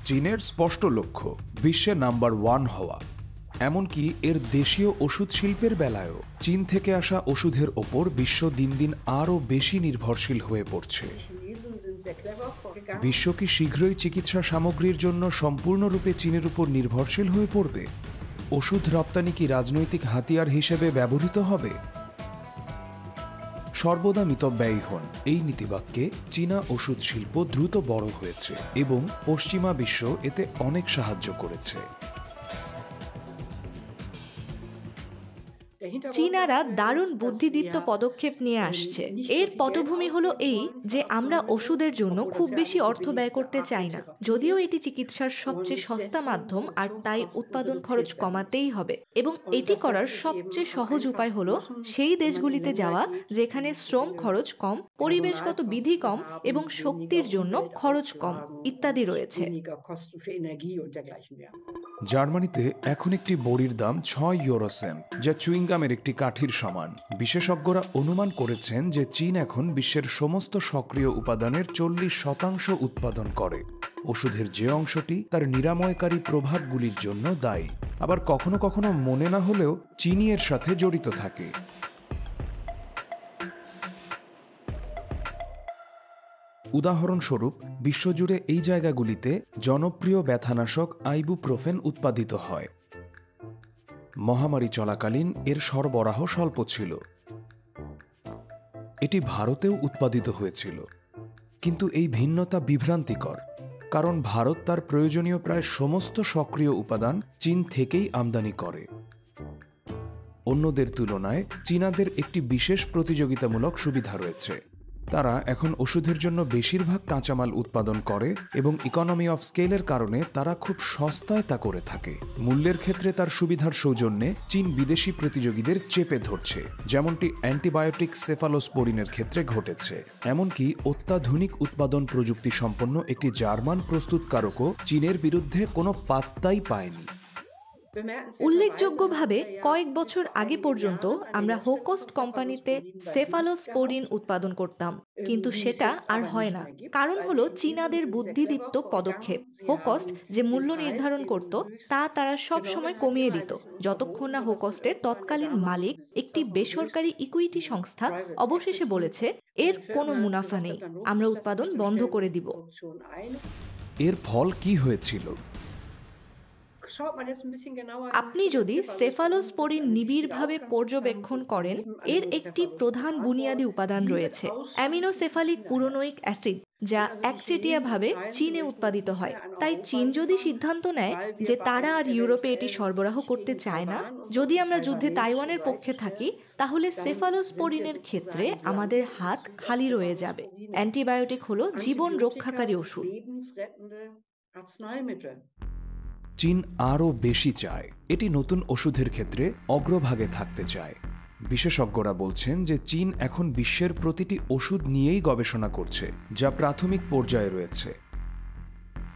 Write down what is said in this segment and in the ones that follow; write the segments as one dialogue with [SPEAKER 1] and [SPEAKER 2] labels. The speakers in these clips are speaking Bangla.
[SPEAKER 1] চীনের স্পষ্ট লক্ষ্য বিশ্বে নাম্বার 1 হওয়া। এমনকি এর দেশীয় ওষুধ শিল্পের বেলায়ও চীন থেকে আসা ওষুধের ওপর বিশ্ব দিন দিন আরও বেশি নির্ভরশীল হয়ে পড়ছে। বিশ্ব কি শীঘ্রই চিকিৎসা সামগ্রীর জন্য সম্পূর্ণরূপে চীনের উপর নির্ভরশীল হয়ে পড়বে? ওষুধ রপ্তানি কি রাজনৈতিক হাতিয়ার হিসেবে ব্যবহৃত হবে? সর্বদা মিতব্যয়ী হন, এই নীতিবাক্যে চীনা ওষুধ শিল্প দ্রুত বড় হয়েছে এবং পশ্চিমা বিশ্ব এতে অনেক সাহায্য করেছে।
[SPEAKER 2] চীনারা দারুণ বুদ্ধিদীপ্ত পদক্ষেপ নিয়ে আসছে। এর পটভূমি হলো এই যে আমরা ওষুধের জন্য খুব বেশি অর্থ ব্যয় করতে চাই না, যদিও এটি চিকিৎসার সবচেয়ে সস্তা মাধ্যম, আর তাই উৎপাদন খরচ কমাতেই হবে। এবং এটি করার সবচেয়ে সহজ উপায় হলো সেই দেশগুলিতে যাওয়া যেখানে শ্রম খরচ কম, পরিবেশগত বিধি কম এবং শক্তির জন্য খরচ কম ইত্যাদি রয়েছে।
[SPEAKER 1] জার্মানিতে এখন একটি বড়ির দাম 6 ইউরো সেন্ট, যা চুইংগামের একটি কাঠির সমান। বিশেষজ্ঞরা অনুমান করেছেন যে চীন এখন বিশ্বের সমস্ত সক্রিয় উপাদানের 40% উৎপাদন করে। ওষুধের যে অংশটি তার নিরাময়কারী প্রভাবগুলির জন্য দায়ী, আবার কখনো কখনো মনে না হলেও চীনই এর সাথে জড়িত থাকে। উদাহরণস্বরূপ, বিশ্বজুড়ে এই জায়গাগুলিতে জনপ্রিয় ব্যথানাশক আইবুপ্রোফেন উৎপাদিত হয়। মহামারী চলাকালীন এর সরবরাহ স্বল্প ছিল। এটি ভারতেও উৎপাদিত হয়েছিল, কিন্তু এই ভিন্নতা বিভ্রান্তিকর, কারণ ভারত তার প্রয়োজনীয় প্রায় সমস্ত সক্রিয় উপাদান চীন থেকেই আমদানি করে। অন্যদের তুলনায় চীনাদের একটি বিশেষ প্রতিযোগিতামূলক সুবিধা রয়েছে। তারা এখন ওষুধের জন্য বেশিরভাগ কাঁচামাল উৎপাদন করে এবং ইকোনমি অফ স্কেলের কারণে তারা খুব সস্তায় তা করে থাকে। মূল্যের ক্ষেত্রে তার সুবিধার সৌজন্যে চীন বিদেশি প্রতিযোগীদের চেপে ধরছে, যেমনটি অ্যান্টিবায়োটিক সেফালোস্পোরিনের ক্ষেত্রে ঘটেছে। এমনকি অত্যাধুনিক উৎপাদন প্রযুক্তি সম্পন্ন একটি জার্মান প্রস্তুতকারকও চীনের বিরুদ্ধে কোনো পাত্তাই পায়নি।
[SPEAKER 2] উল্লেখযোগ্যভাবে কয়েক বছর আগে পর্যন্ত আমরা হোকোস্ট কোম্পানিতে সেফালোস্পোরিন উৎপাদন করতাম, কিন্তু সেটা আর হয় না। কারণ হলো চীনাদের বুদ্ধিদীপ্ত পদক্ষেপ। হোকোস্ট যে মূল্য নির্ধারণ করত তা তারা সব সময় কমিয়ে দিত, যতক্ষণ না হোকোস্টের তৎকালীন মালিক, একটি বেসরকারি ইকুইটি সংস্থা, অবশেষে বলেছে এর কোনো মুনাফা নেই, আমরা উৎপাদন বন্ধ করে দিব।
[SPEAKER 1] এর ফল কি হয়েছিল?
[SPEAKER 2] আপনি যদি সেফালোস্পোরিন নিবিড়ভাবে পর্যবেক্ষণ করেন, এর একটি প্রধান বুনিয়াদী উপাদান রয়েছে অ্যামিনোসেফালিক পুরোনোইক অ্যাসিড, যা একচেটিয়াভাবে চীনে উৎপাদিত হয়। তাই চীন যদি সিদ্ধান্ত নেয় যে তারা আর ইউরোপে এটি সরবরাহ করতে চায় না, যদি আমরা যুদ্ধে তাইওয়ানের পক্ষে থাকি, তাহলে সেফালোস্পোরিনের ক্ষেত্রে আমাদের হাত খালি রয়ে যাবে। অ্যান্টিবায়োটিক হলো জীবন রক্ষাকারী ওষুধ।
[SPEAKER 1] চীন আরও বেশি চায়, এটি নতুন ওষুধের ক্ষেত্রে অগ্রভাগে থাকতে চায়। বিশেষজ্ঞরা বলছেন যে চীন এখন বিশ্বের প্রতিটি ওষুধ নিয়েই গবেষণা করছে, যা প্রাথমিক পর্যায়ে রয়েছে।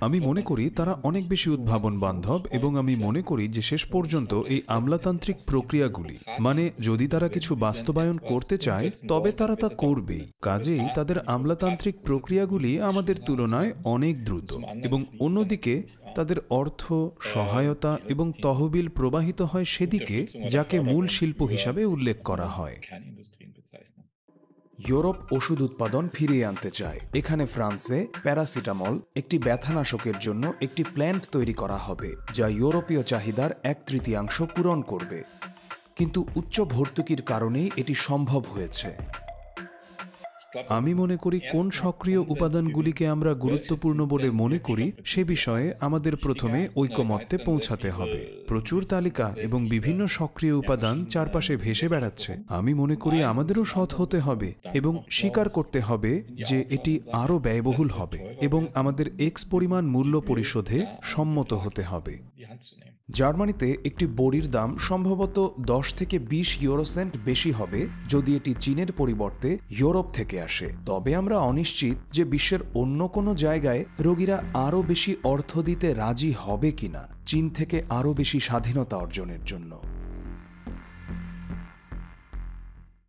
[SPEAKER 3] আমি মনে করি তারা অনেক বেশি উদ্ভাবন বান্ধব, এবং আমি মনে করি যে শেষ পর্যন্ত এই আমলাতান্ত্রিক প্রক্রিয়াগুলি, মানে যদি তারা কিছু বাস্তবায়ন করতে চায় তবে তারা তা করবেই। কাজেই তাদের আমলাতান্ত্রিক প্রক্রিয়াগুলি আমাদের তুলনায় অনেক দ্রুত, এবং অন্যদিকে তাদের অর্থ, সহায়তা এবং তহবিল প্রবাহিত হয় সেদিকে যাকে মূল শিল্প হিসাবে উল্লেখ করা হয়।
[SPEAKER 1] ইউরোপ ওষুধ উৎপাদন ফিরিয়ে আনতে চায়। এখানে ফ্রান্সে প্যারাসিটামল, একটি ব্যথানাশকের জন্য একটি প্ল্যান্ট তৈরি করা হবে, যা ইউরোপীয় চাহিদার 1/3 পূরণ করবে। কিন্তু উচ্চ ভর্তুকির কারণেই এটি সম্ভব হয়েছে।
[SPEAKER 3] আমি মনে করি কোন সক্রিয় উপাদানগুলিকে আমরা গুরুত্বপূর্ণ বলে মনে করি সে বিষয়ে আমাদের প্রথমে ঐকমত্যে পৌঁছাতে হবে। প্রচুর তালিকা এবং বিভিন্ন সক্রিয় উপাদান চারপাশে ভেসে বেড়াচ্ছে। আমি মনে করি আমাদেরও সৎ হতে হবে এবং স্বীকার করতে হবে যে এটি আরও ব্যয়বহুল হবে এবং আমাদের এক্স পরিমাণ মূল্য পরিশোধে সম্মত হতে হবে।
[SPEAKER 1] জার্মানিতে একটি বড়ির দাম সম্ভবত 10 থেকে 20 ইউরো সেন্ট বেশি হবে যদি এটি চীনের পরিবর্তে ইউরোপ থেকে আসে। তবে আমরা অনিশ্চিত যে বিশ্বের অন্য কোনো জায়গায় রোগীরা আরও বেশি অর্থ দিতে রাজি হবে কিনা চীন থেকে আরও বেশি স্বাধীনতা অর্জনের জন্য।